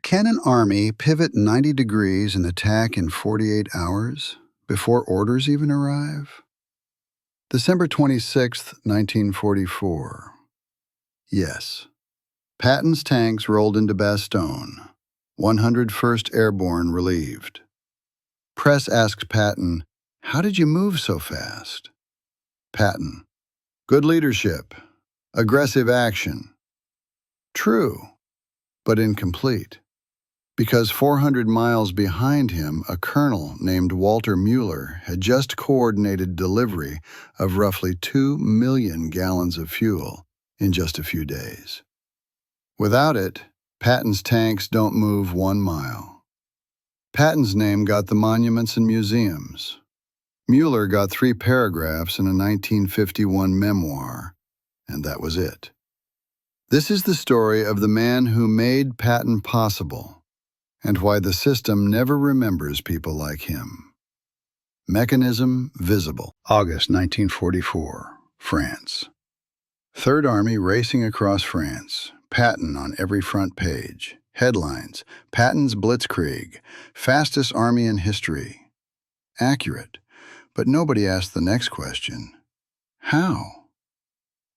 Can an army pivot 90 degrees and attack in 48 hours before orders even arrive? December 26, 1944. Yes. Patton's tanks rolled into Bastogne. 101st Airborne relieved. Press asked Patton, "How did you move so fast?" Patton, "Good leadership. Aggressive action." True, but incomplete. Because 400 miles behind him, a colonel named Walter Muller had just coordinated delivery of roughly 2 million gallons of fuel in just a few days. Without it, Patton's tanks don't move 1 mile. Patton's name got the monuments and museums. Muller got 3 paragraphs in a 1951 memoir, and that was it. This is the story of the man who made Patton possible, and why the system never remembers people like him. Mechanism visible. August 1944, France. Third Army racing across France. Patton on every front page. Headlines: Patton's Blitzkrieg, fastest army in history. Accurate, but nobody asked the next question. How?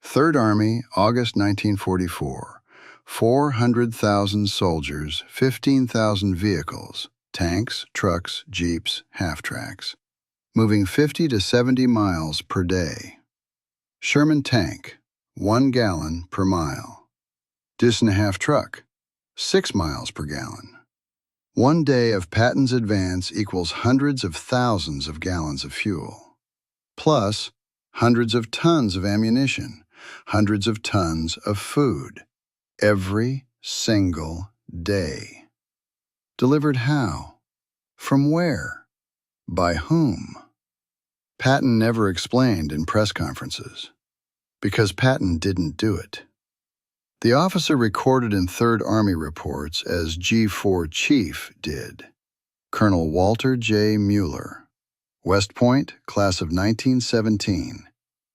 Third Army, August 1944. 400,000 soldiers, 15,000 vehicles, tanks, trucks, jeeps, half-tracks, moving 50 to 70 miles per day. Sherman tank, 1 gallon per mile. Dis-and-a-half truck, 6 miles per gallon. 1 day of Patton's advance equals hundreds of thousands of gallons of fuel, plus hundreds of tons of ammunition, hundreds of tons of food. Every single day. Delivered how? From where? By whom? Patton never explained in press conferences, because Patton didn't do it. The officer recorded in Third Army reports as G4 Chief did, Colonel Walter J. Muller, West Point, class of 1917,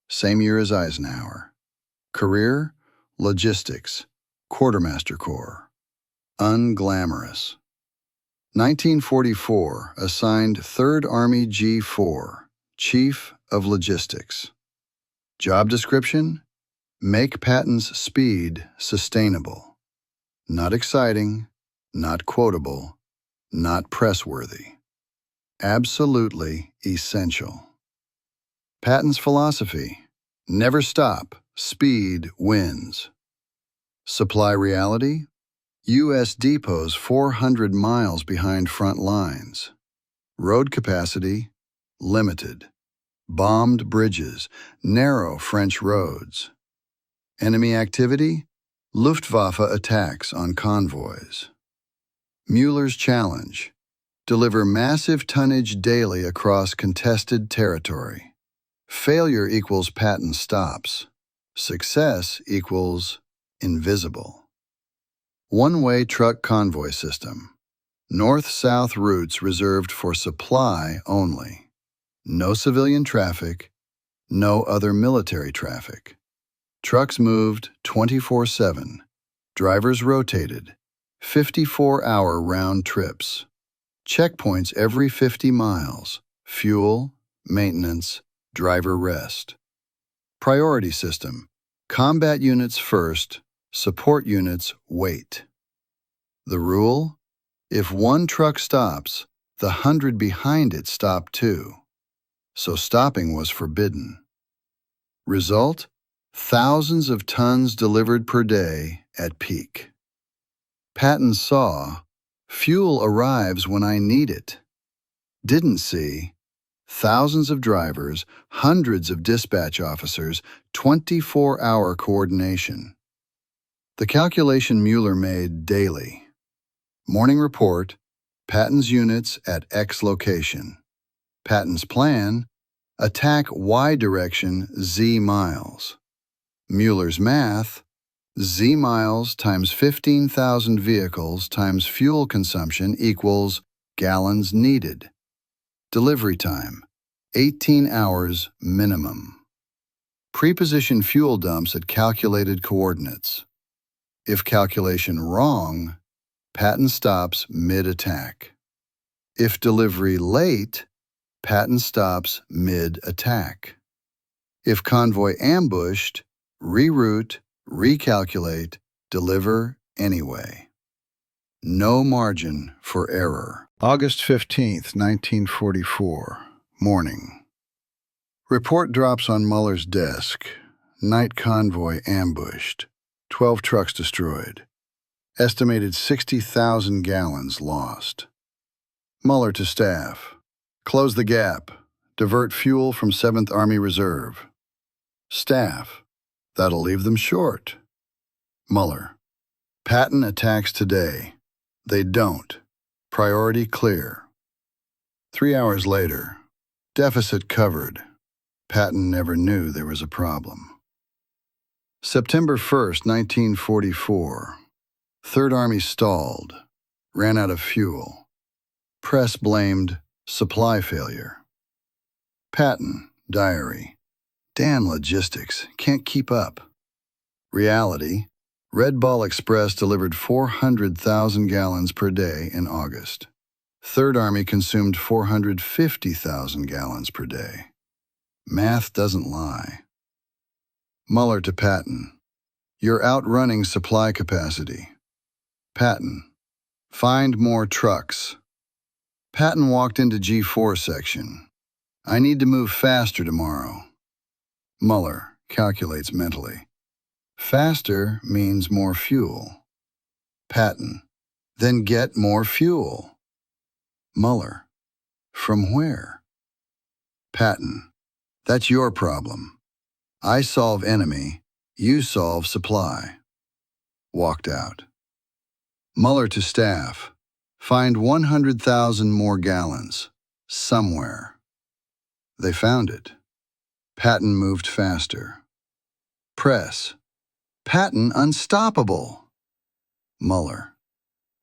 same year as Eisenhower. Career, logistics, Quartermaster Corps. Unglamorous. 1944, assigned 3rd Army G4, Chief of Logistics. Job description: make Patton's speed sustainable. Not exciting, not quotable, not press-worthy. Absolutely essential. Patton's philosophy: never stop, speed wins. Supply reality: U.S. depots 400 miles behind front lines. Road capacity: limited. Bombed bridges, narrow French roads. Enemy activity: Luftwaffe attacks on convoys. Muller's challenge: deliver massive tonnage daily across contested territory. Failure equals Patton stops. Success equals invisible. One-way truck convoy system. North-south routes reserved for supply only. No civilian traffic, no other military traffic. Trucks moved 24/7. Drivers rotated. 54-hour round trips. Checkpoints every 50 miles. Fuel, maintenance, driver rest. Priority system. Combat units first, support units wait. The rule: if one truck stops, the 100 behind it stop too. So stopping was forbidden. Result: thousands of tons delivered per day at peak. Patton saw, fuel arrives when I need it. Didn't see, thousands of drivers, hundreds of dispatch officers, 24-hour coordination. The calculation Muller made daily. Morning report: Patton's units at X location. Patton's plan: attack Y direction Z miles. Muller's math: Z miles times 15,000 vehicles times fuel consumption equals gallons needed. Delivery time: 18 hours minimum. Preposition fuel dumps at calculated coordinates. If calculation wrong, Patton stops mid-attack. If delivery late, Patton stops mid-attack. If convoy ambushed, reroute, recalculate, deliver anyway. No margin for error. August 15th, 1944, morning. Report drops on Muller's desk. Night convoy ambushed. 12 trucks destroyed. Estimated 60,000 gallons lost. Muller to staff. Close the gap. Divert fuel from 7th Army Reserve. Staff. That'll leave them short. Muller. Patton attacks today. They don't. Priority clear. 3 hours later. Deficit covered. Patton never knew there was a problem. September 1st, 1944. 3rd Army stalled. Ran out of fuel. Press blamed supply failure. Patton, diary. Dan logistics, can't keep up. Reality, Red Ball Express delivered 400,000 gallons per day in August. 3rd Army consumed 450,000 gallons per day. Math doesn't lie. Muller to Patton. You're outrunning supply capacity. Patton. Find more trucks. Patton walked into G4 section. I need to move faster tomorrow. Muller calculates mentally. Faster means more fuel. Patton. Then get more fuel. Muller. From where? Patton. That's your problem. I solve enemy, you solve supply. Walked out. Muller to staff. Find 100,000 more gallons. Somewhere. They found it. Patton moved faster. Press. Patton unstoppable. Muller.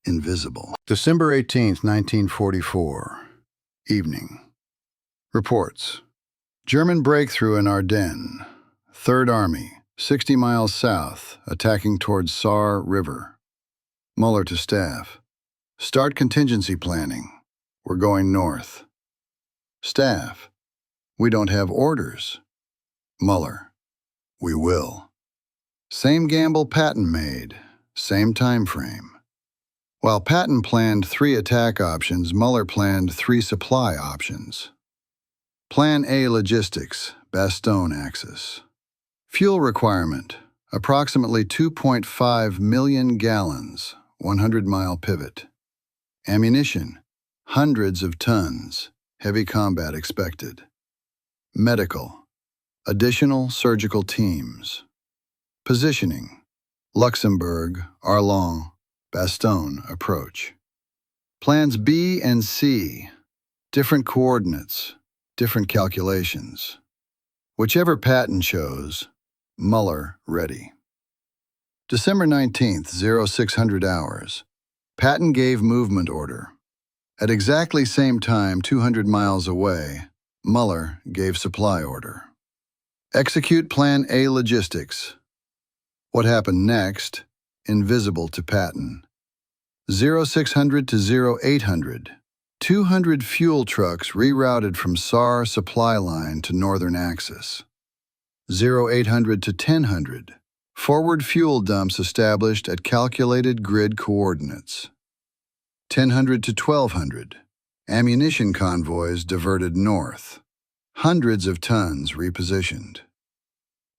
Invisible. December 18th, 1944. Evening. Reports. German breakthrough in Ardennes. 3rd Army, 60 miles south, attacking towards Saar River. Muller to staff. Start contingency planning. We're going north. Staff. We don't have orders. Muller. We will. Same gamble Patton made, same time frame. While Patton planned 3 attack options, Muller planned 3 supply options. Plan A logistics, Bastogne axis. Fuel requirement, approximately 2.5 million gallons, 100-mile pivot. Ammunition, hundreds of tons, heavy combat expected. Medical, additional surgical teams. Positioning, Luxembourg, Arlon, Bastogne approach. Plans B and C, different coordinates, different calculations. Whichever Patton chose, Muller ready. December 19th, 0600 hours. Patton gave movement order. At exactly same time, 200 miles away, Muller gave supply order. Execute Plan A logistics. What happened next, invisible to Patton. 0600 to 0800. 200 fuel trucks rerouted from Saar supply line to northern axis. 0800 to 1000. Forward fuel dumps established at calculated grid coordinates. 1000 to 1200. Ammunition convoys diverted north. Hundreds of tons repositioned.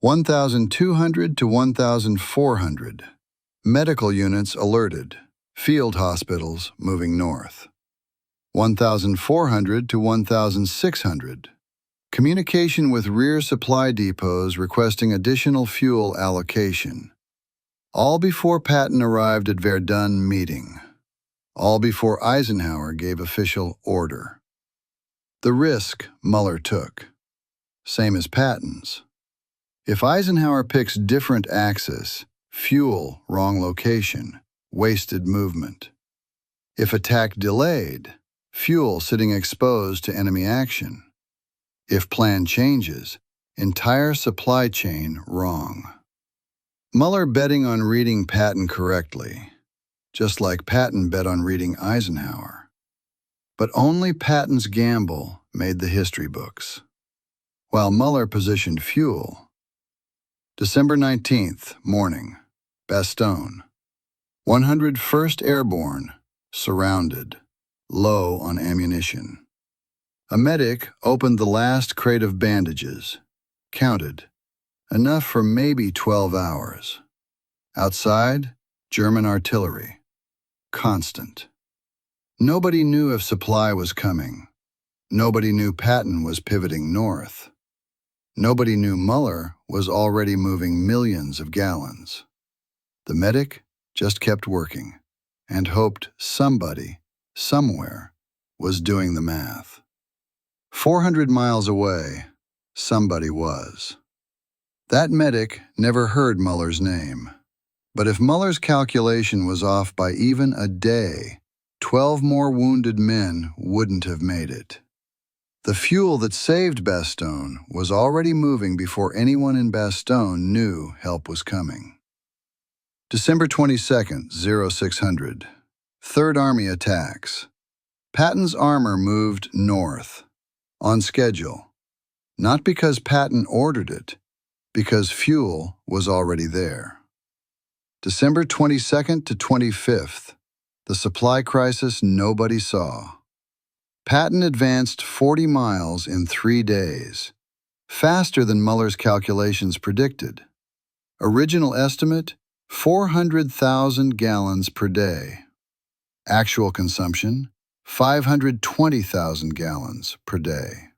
1200 to 1400. Medical units alerted. Field hospitals moving north. 1400 to 1600. Communication with rear supply depots requesting additional fuel allocation. All before Patton arrived at Verdun meeting. All before Eisenhower gave official order. The risk Muller took. Same as Patton's. If Eisenhower picks different axis, fuel wrong location, wasted movement. If attack delayed, fuel sitting exposed to enemy action. If plan changes, entire supply chain wrong. Muller betting on reading Patton correctly. just like Patton bet on reading Eisenhower. But only Patton's gamble made the history books, while Muller positioned fuel. December 19th, morning, Bastogne. 101st Airborne, surrounded, low on ammunition. A medic opened the last crate of bandages, counted, enough for maybe 12 hours. Outside, German artillery, constant. Nobody knew if supply was coming. Nobody knew Patton was pivoting north. Nobody knew Muller was already moving millions of gallons. The medic just kept working and hoped somebody, somewhere, was doing the math. 400 miles away, somebody was. That medic never heard Muller's name. But if Muller's calculation was off by even a day, 12 more wounded men wouldn't have made it. The fuel that saved Bastogne was already moving before anyone in Bastogne knew help was coming. December 22nd, 0600. Third Army attacks. Patton's armor moved north, on schedule. Not because Patton ordered it, because fuel was already there. December 22nd to 25th, the supply crisis nobody saw. Patton advanced 40 miles in 3 days, faster than Muller's calculations predicted. Original estimate, 400,000 gallons per day. Actual consumption, 520,000 gallons per day.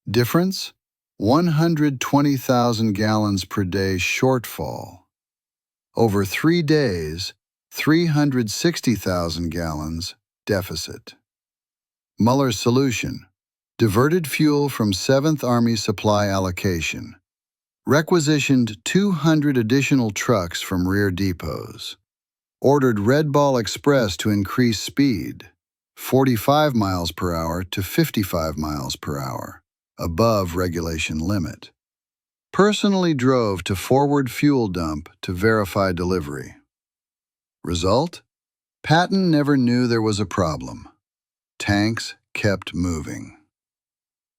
Difference, 120,000 gallons per day shortfall. Over 3 days, 360,000 gallons deficit. Muller's solution: diverted fuel from 7th Army supply allocation, requisitioned 200 additional trucks from rear depots, ordered Red Ball Express to increase speed, 45 miles per hour to 55 miles per hour, above regulation limit. Personally drove to forward fuel dump to verify delivery. Result? Patton never knew there was a problem. Tanks kept moving.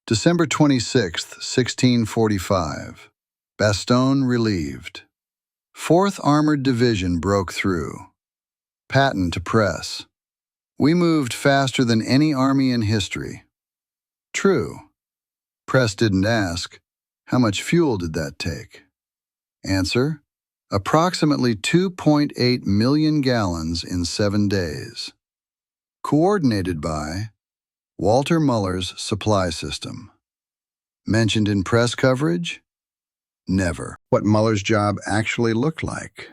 December 26th, 1645. Bastogne relieved. 4th Armored Division broke through. Patton to press. We moved faster than any army in history. True. Press didn't ask, how much fuel did that take? Answer, approximately 2.8 million gallons in 7 days. Coordinated by Walter Muller's supply system. Mentioned in press coverage? Never. What Muller's job actually looked like.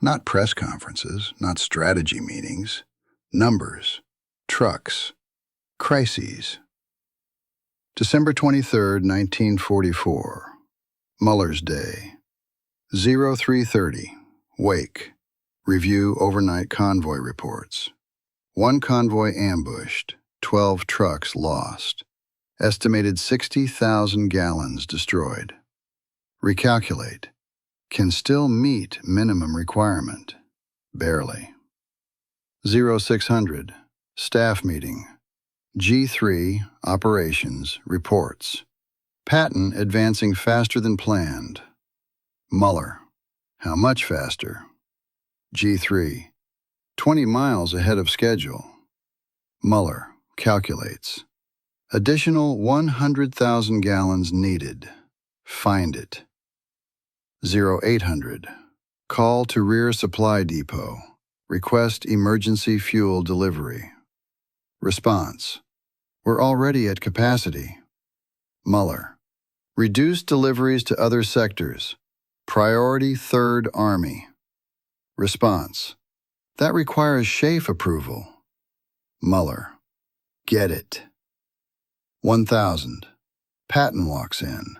Not press conferences, not strategy meetings. Numbers, trucks, crises. December 23, 1944. Muller's Day. 0330. Wake. Review overnight convoy reports. 1 convoy ambushed, 12 trucks lost. Estimated 60,000 gallons destroyed. Recalculate. Can still meet minimum requirement. Barely. 0600. Staff meeting. G3, operations, reports. Patton advancing faster than planned. Muller. How much faster? G3. 20 miles ahead of schedule. Muller calculates. Additional 100,000 gallons needed. Find it. 0800. Call to rear supply depot. Request emergency fuel delivery. Response. We're already at capacity. Muller. Reduce deliveries to other sectors. Priority 3rd Army. Response. That requires SHAEF approval. Muller. Get it. 1000. Patton walks in.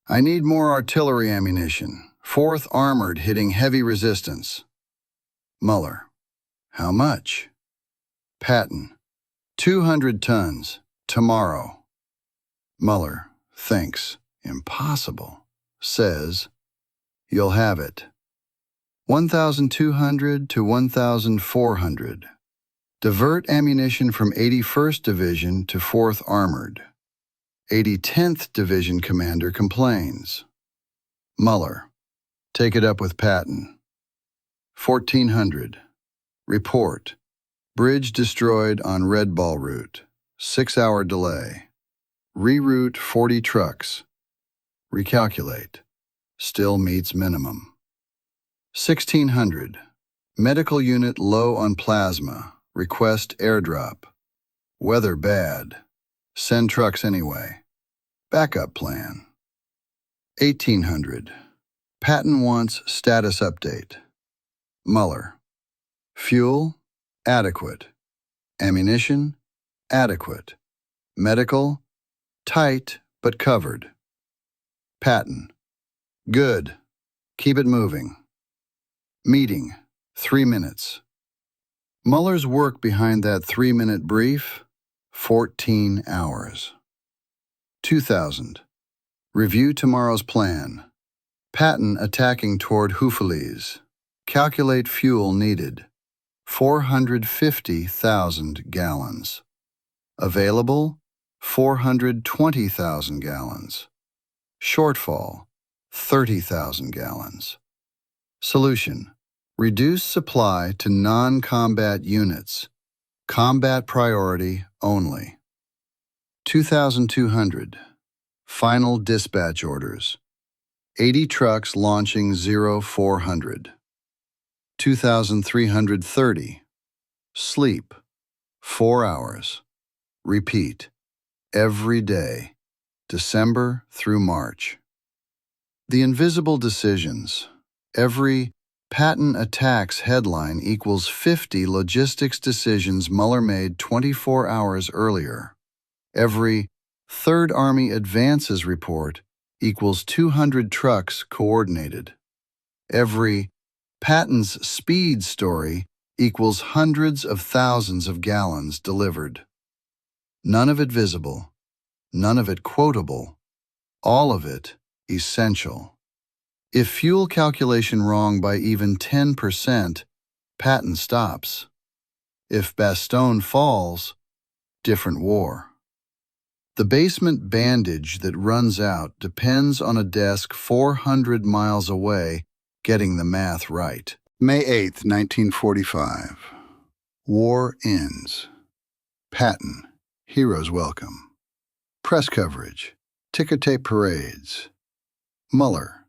I need more artillery ammunition. 4th Armored hitting heavy resistance. Muller. How much? Patton. 200 tons. Tomorrow. Muller thinks. Impossible. Says. You'll have it. 1,200 to 1,400. Divert ammunition from 81st Division to 4th Armored. 8010th Division Commander complains. Muller, take it up with Patton. 1400. Report. Bridge destroyed on Red Ball route. 6-hour delay. Reroute 40 trucks. Recalculate. Still meets minimum. 1600. Medical unit low on plasma. Request airdrop. Weather bad. Send trucks anyway. Backup plan. 1800. Patton wants status update. Muller. Fuel, adequate. Ammunition, adequate. Medical, tight but covered. Patton. Good. Keep it moving. Meeting, 3 minutes. Muller's work behind that 3-minute brief, 14 hours. 2000. Review tomorrow's plan. Patton attacking toward Houffalize. Calculate fuel needed. 450,000 gallons. Available, 420,000 gallons. Shortfall, 30,000 gallons. Solution. Reduce supply to non-combat units. Combat priority only. 2,200. Final dispatch orders. 80 trucks launching 0400. 2,330. Sleep. 4 hours. Repeat. Every day. December through March. The invisible decisions. Every Patton attacks headline equals 50 logistics decisions Muller made 24 hours earlier. Every Third Army advances report equals 200 trucks coordinated. Every Patton's speed story equals hundreds of thousands of gallons delivered. None of it visible, none of it quotable, all of it essential. If fuel calculation wrong by even 10%, Patton stops. If Bastogne falls, different war. The basement bandage that runs out depends on a desk 400 miles away getting the math right. May 8, 1945. War ends. Patton, heroes welcome. Press coverage, ticker tape parades. Muller,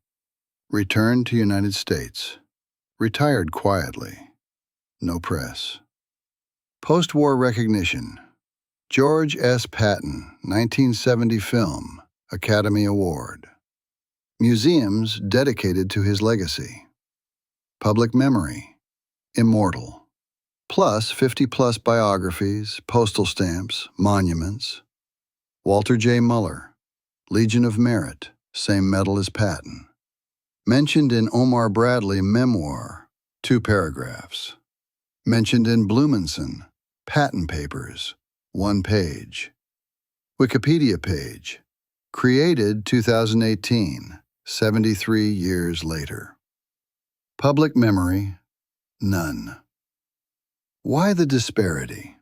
returned to United States. Retired quietly. No press. Post-war recognition. George S. Patton, 1970 film, Academy Award. Museums dedicated to his legacy. Public memory. Immortal. Plus 50-plus biographies, postal stamps, monuments. Walter J. Muller, Legion of Merit, same medal as Patton. Mentioned in Omar Bradley memoir, 2 paragraphs. Mentioned in Blumenson, Patton Papers, 1 page. Wikipedia page. Created 2018, 73 years later. Public memory, none. Why the disparity?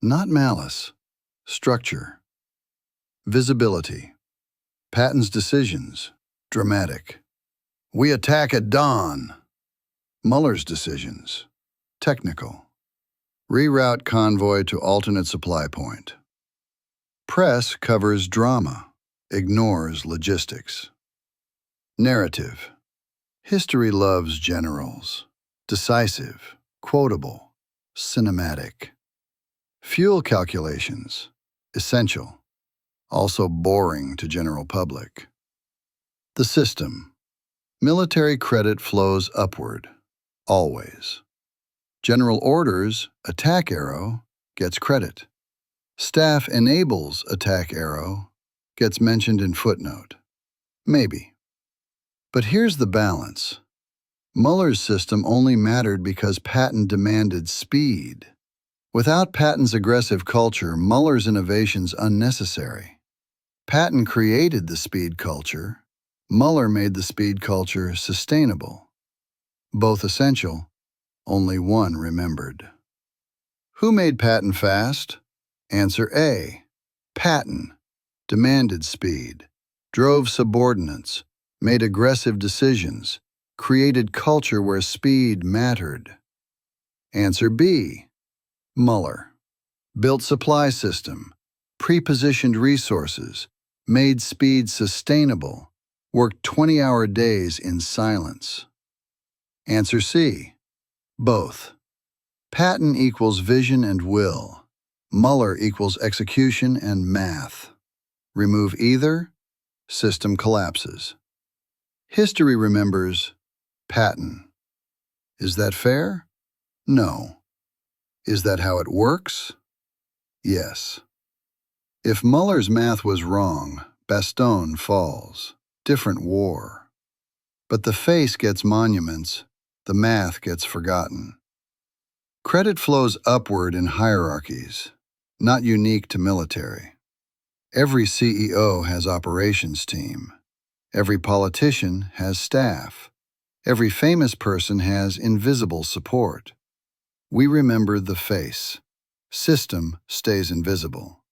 Not malice, structure. Visibility. Patton's decisions, dramatic. We attack at dawn. Muller's decisions, technical. Reroute convoy to alternate supply point. Press covers drama, ignores logistics. Narrative. History loves generals. Decisive, quotable, cinematic. Fuel calculations, essential. Also boring to general public. The system. Military credit flows upward, always. General orders, attack arrow, gets credit. Staff enables attack arrow, gets mentioned in footnote. Maybe. But here's the balance. Muller's system only mattered because Patton demanded speed. Without Patton's aggressive culture, Muller's innovations unnecessary. Patton created the speed culture. Muller made the speed culture sustainable. Both essential, only one remembered. Who made Patton fast? Answer A. Patton. Demanded speed, drove subordinates, made aggressive decisions, created culture where speed mattered. Answer B. Muller. Built supply system, pre-positioned resources, made speed sustainable, worked 20-hour days in silence. Answer C. Both. Patton equals vision and will. Muller equals execution and math. Remove either, system collapses. History remembers Patton. Is that fair? No. Is that how it works? Yes. If Muller's math was wrong, Bastogne falls. Different war. But the face gets monuments, the math gets forgotten. Credit flows upward in hierarchies, not unique to military. Every CEO has operations team. Every politician has staff. Every famous person has invisible support. We remember the face. System stays invisible.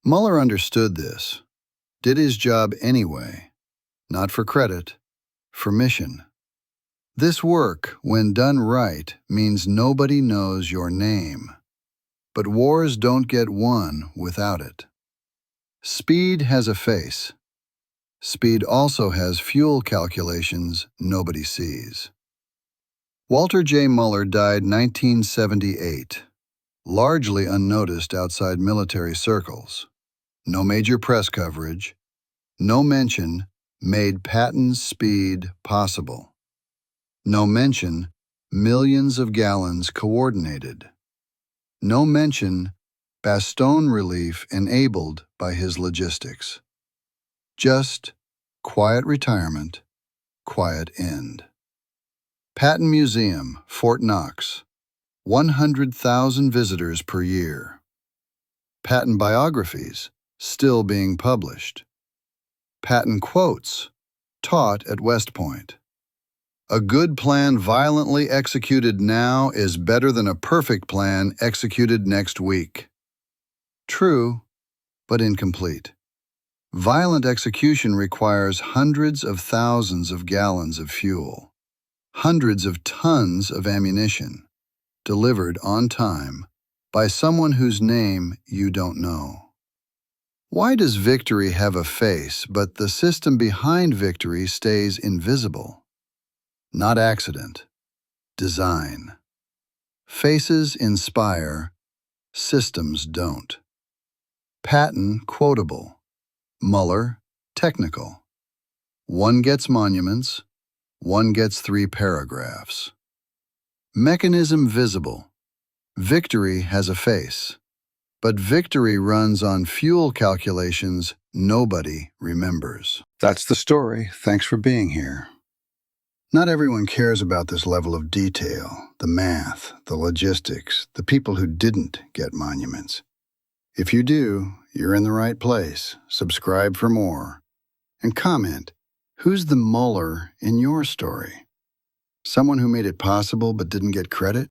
Muller understood this, did his job anyway, not for credit, for mission. This work, when done right, means nobody knows your name. But wars don't get won without it. Speed has a face. Speed also has fuel calculations nobody sees. Walter J. Muller died 1978, largely unnoticed outside military circles. No major press coverage, no mention made Patton's speed possible. No mention millions of gallons coordinated. No mention Bastogne relief enabled by his logistics. Just quiet retirement, quiet end. Patton Museum, Fort Knox, 100,000 visitors per year. Patton biographies, still being published. Patton quotes, taught at West Point. A good plan violently executed now is better than a perfect plan executed next week. True, but incomplete. Violent execution requires hundreds of thousands of gallons of fuel, hundreds of tons of ammunition, delivered on time by someone whose name you don't know. Why does victory have a face, but the system behind victory stays invisible? Not accident. Design. Faces inspire, systems don't. Patton quotable. Muller technical. One gets monuments, one gets 3 paragraphs. Mechanism visible. Victory has a face, but victory runs on fuel calculations nobody remembers. That's the story. Thanks for being here. Not everyone cares about this level of detail, the math, the logistics, the people who didn't get monuments. If you do, you're in the right place. Subscribe for more. And comment, who's the Muller in your story? Someone who made it possible but didn't get credit?